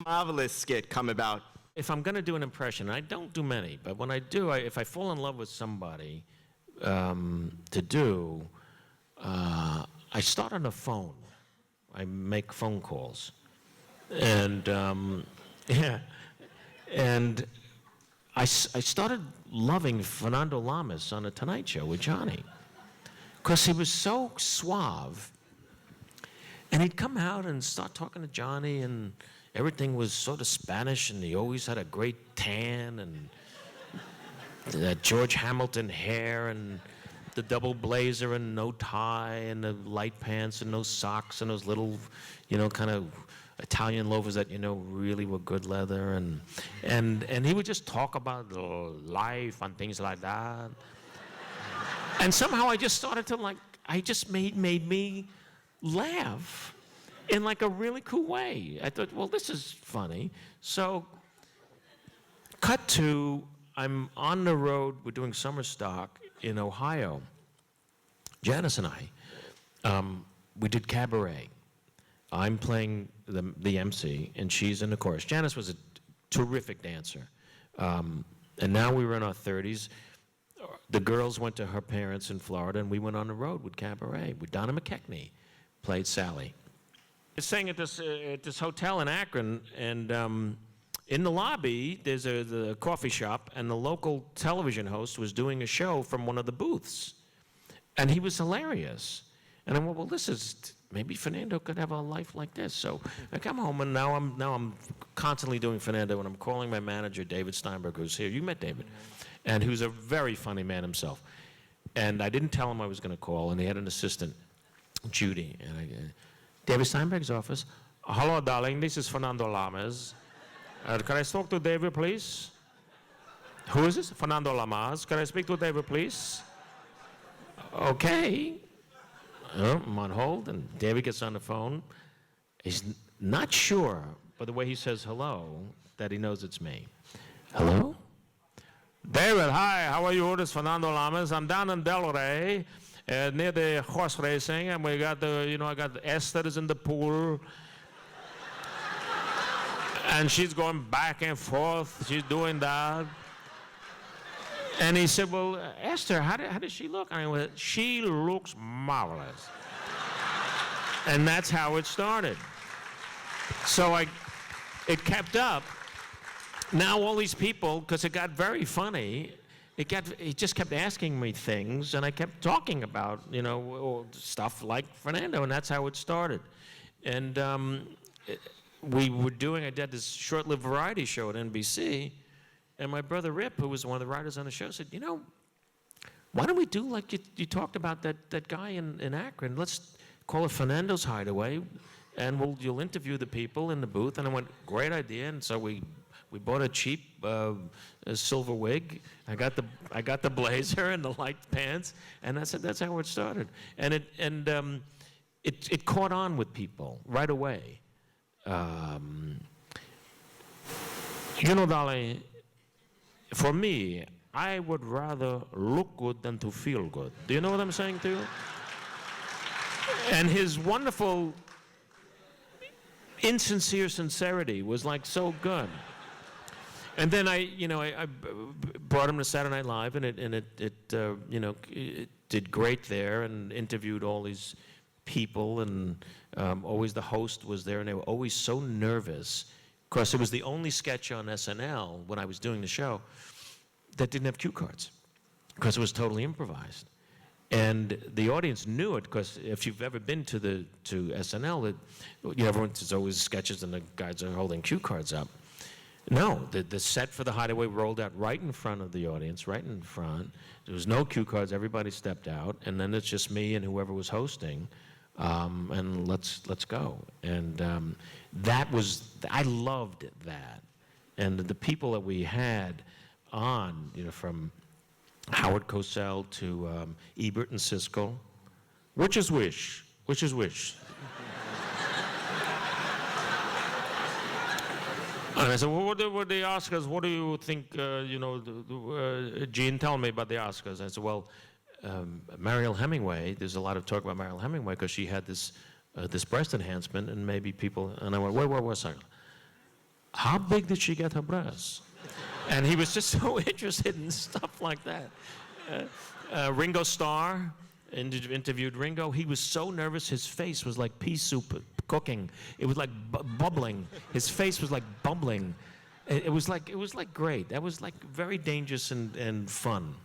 mahvelous skit come about? If I'm going to do an impression, I don't do many, but when I do, if I fall in love with somebody to do, I start on the phone. I make phone calls. And, yeah. And I started loving Fernando on The Tonight Show with Johnny, because he was so suave. And he'd come out and start talking to Johnny, and everything was sort of Spanish, and he always had a great tan, and that George Hamilton hair, and the double blazer, and no tie, and the light pants, and no socks, and those little, kind of Italian loafers that, really were good leather, and he would just talk about life and things like that. And somehow I just started to made me laugh in like a really cool way. I thought, well, this is funny. So, cut to, I'm on the road, we're doing summer stock in Ohio. Janice and I, we did cabaret. I'm playing the MC, and she's in the chorus. Janice was a terrific dancer. And now we were in our 30s. The girls went to her parents in Florida, and we went on the road with cabaret. With Donna McKechnie, played Sally. I was staying at this hotel in Akron, and in the lobby, there's the coffee shop, and the local television host was doing a show from one of the booths. And he was hilarious. And I went, well, maybe Fernando could have a life like this. So I come home, and now I'm constantly doing Fernando, and I'm calling my manager, David Steinberg, who's here. You met David. And who's a very funny man himself. And I didn't tell him I was going to call, and he had an assistant, Judy. And David Steinberg's office. Hello, darling, this is Fernando Lamas. Can I talk to David, please? Who is this? Fernando Lamas. Can I speak to David, please? Okay. I'm on hold, and David gets on the phone. He's not sure, by the way he says hello, that he knows it's me. Hello? David, hi, how are you? This is Fernando Lamas. I'm down in Delray, near the horse racing, and we got I got Esther is in the pool. And she's going back and forth. She's doing that. And he said, well, Esther, how does she look? I mean, she looks marvelous. And that's how it started. So it kept up. Now all these people, because it got very funny, he just kept asking me things, and I kept talking about, stuff like Fernando, and that's how it started. And I did this short-lived variety show at NBC, and my brother Rip, who was one of the writers on the show, said, why don't we do like you talked about that guy in Akron? Let's call it Fernando's Hideaway, and you'll interview the people in the booth. And I went, great idea. And so we bought a cheap silver wig. I got the blazer and the light pants, and that's how it started. And it caught on with people right away. Darling, for me, I would rather look good than to feel good. Do you know what I'm saying to you? And his wonderful, insincere sincerity was like so good. And then I brought him to Saturday Night Live, and it did great there, and interviewed all these people, and always the host was there, and they were always so nervous, because it was the only sketch on SNL when I was doing the show that didn't have cue cards, because it was totally improvised. And the audience knew it, because if you've ever been to SNL, there's always sketches and the guys are holding cue cards up. No, the set for the Hideaway rolled out right in front of the audience, right in front. There was no cue cards, everybody stepped out, and then it's just me and whoever was hosting, and let's go. And I loved that. And the people that we had on, from Howard Cosell to Ebert and Siskel. Which is which? Which is which? And I said, well, what were the Oscars? What do you think, Gene, tell me about the Oscars. I said, well, Mariel Hemingway, there's a lot of talk about Mariel Hemingway because she had this breast enhancement, and maybe people, and I went, wait a second. how big did she get her breasts? And he was just so interested in stuff like that. Ringo Starr interviewed Ringo. He was so nervous, his face was like pea soup cooking. It was like bubbling. His face was like bubbling. It was like great. That was like very dangerous and fun.